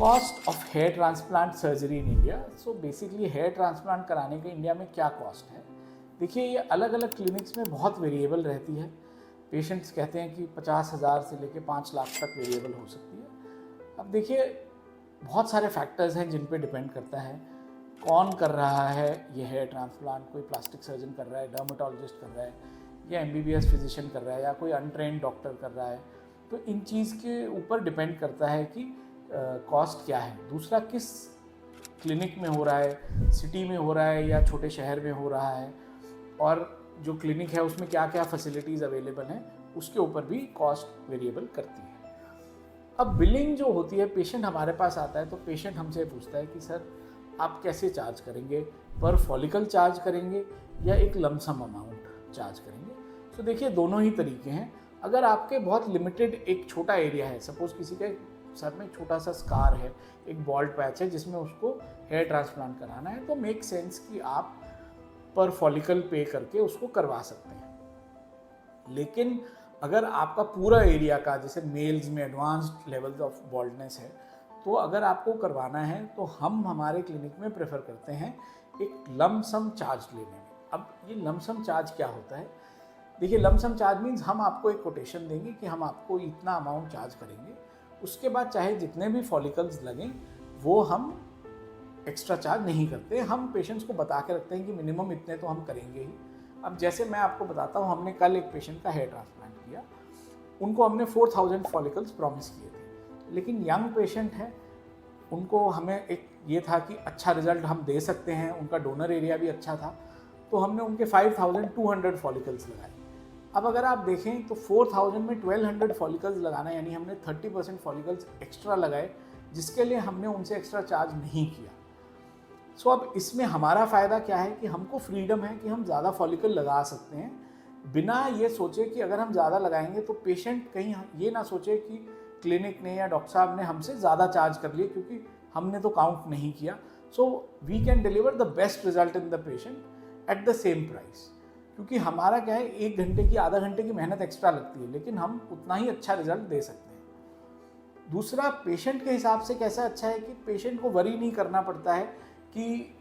Cost of hair transplant surgery in India. So basically hair transplant कराने के India में क्या कॉस्ट है? देखिए, ये अलग अलग क्लिनिक्स में बहुत वेरिएबल रहती है। पेशेंट्स कहते हैं कि 50,000 से लेकर 5 लाख तक वेरिएबल हो सकती है। अब देखिए, बहुत सारे फैक्टर्स हैं जिन पे डिपेंड करता है कौन कर रहा है ये हेयर ट्रांसप्लांट। कोई प्लास्टिक सर्जन कर रहा है, डर्मेटोलॉजिस्ट कर रहा है, या MBBS फिजिशियन कर रहा है, या कोई अनट्रेंड डॉक्टर कर रहा है। तो इन चीज़ के ऊपर डिपेंड करता है कि कॉस्ट क्या है। दूसरा, किस क्लिनिक में हो रहा है, सिटी में हो रहा है या छोटे शहर में हो रहा है, और जो क्लिनिक है उसमें क्या क्या फैसिलिटीज़ अवेलेबल हैं, उसके ऊपर भी कॉस्ट वेरिएबल करती है। अब बिलिंग जो होती है, पेशेंट हमारे पास आता है तो पेशेंट हमसे पूछता है कि सर आप कैसे चार्ज करेंगे, पर फॉलिकल चार्ज करेंगे या एक लमसम अमाउंट चार्ज करेंगे? तो देखिए, दोनों ही तरीके हैं। अगर आपके बहुत लिमिटेड एक छोटा एरिया है, सपोज किसी के सर में छोटा सा स्कार है, एक बॉल्ड पैच है जिसमें उसको हेयर ट्रांसप्लांट कराना है, तो मेक सेंस कि आप पर फॉलिकल पे करके उसको करवा सकते हैं। लेकिन अगर आपका पूरा एरिया का, जैसे मेल्स में एडवांस्ड लेवल्स ऑफ बॉल्डनेस है, तो अगर आपको करवाना है तो हम हमारे क्लिनिक में प्रेफर करते हैं एक लमसम चार्ज लेने में। अब ये लमसम चार्ज क्या होता है? देखिए, लमसम चार्ज मीन्स हम आपको एक कोटेशन देंगे कि हम आपको इतना अमाउंट चार्ज करेंगे, उसके बाद चाहे जितने भी फॉलिकल्स लगें वो हम एक्स्ट्रा चार्ज नहीं करते। हम पेशेंट्स को बता के रखते हैं कि मिनिमम इतने तो हम करेंगे ही। अब जैसे मैं आपको बताता हूँ, हमने कल एक पेशेंट का हेयर ट्रांसप्लांट किया, उनको हमने 4000 फॉलिकल्स प्रॉमिस किए थे, लेकिन यंग पेशेंट है, उनको हमें एक ये था कि अच्छा रिजल्ट हम दे सकते हैं, उनका डोनर एरिया भी अच्छा था, तो हमने उनके 5200 फॉलिकल्स लगाए। अब अगर आप देखें तो 4000 में 1200 फॉलिकल्स लगाना, यानी हमने 30% फॉलिकल्स एक्स्ट्रा लगाए, जिसके लिए हमने उनसे एक्स्ट्रा चार्ज नहीं किया। सो अब इसमें हमारा फ़ायदा क्या है कि हमको फ्रीडम है कि हम ज़्यादा फॉलिकल लगा सकते हैं, बिना ये सोचे कि अगर हम ज़्यादा लगाएंगे तो पेशेंट कहीं ये ना सोचे कि क्लिनिक ने या डॉक्टर साहब ने हमसे ज़्यादा चार्ज कर लिए, क्योंकि हमने तो काउंट नहीं किया। So we can deliver the best result in the patient at the same price, क्योंकि हमारा क्या है, 1 घंटे की, आधा घंटे की मेहनत एक्स्ट्रा लगती है, लेकिन हम उतना ही अच्छा रिजल्ट दे सकते हैं। दूसरा, पेशेंट के हिसाब से कैसा अच्छा है कि पेशेंट को वरी नहीं करना पड़ता है कि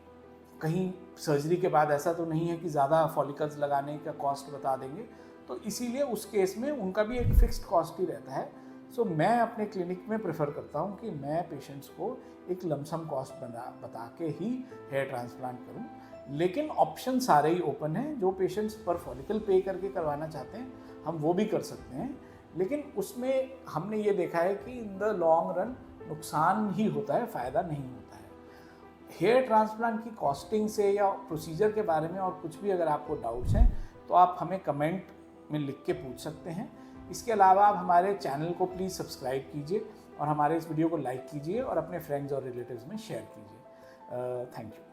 कहीं सर्जरी के बाद ऐसा तो नहीं है कि ज़्यादा फॉलिकल्स लगाने का कॉस्ट बता देंगे, तो इसीलिए उस केस में उनका भी एक फिक्स्ड कॉस्ट ही रहता है। सो मैं अपने क्लिनिक में प्रेफर करता हूँ कि मैं पेशेंट्स को एक लमसम कॉस्ट बता के ही हेयर ट्रांसप्लांट करूँ, लेकिन ऑप्शन सारे ही ओपन हैं। जो पेशेंट्स पर फॉलिकल पे करके करवाना चाहते हैं, हम वो भी कर सकते हैं, लेकिन उसमें हमने ये देखा है कि इन द लॉन्ग रन नुकसान ही होता है, फ़ायदा नहीं होता है। हेयर ट्रांसप्लांट की कॉस्टिंग से या प्रोसीजर के बारे में और कुछ भी अगर आपको डाउट्स हैं तो आप हमें कमेंट में लिख के पूछ सकते हैं। इसके अलावा आप हमारे चैनल को प्लीज़ सब्सक्राइब कीजिए और हमारे इस वीडियो को लाइक कीजिए और अपने फ्रेंड्स और रिलेटिव्स में शेयर कीजिए। Thank you.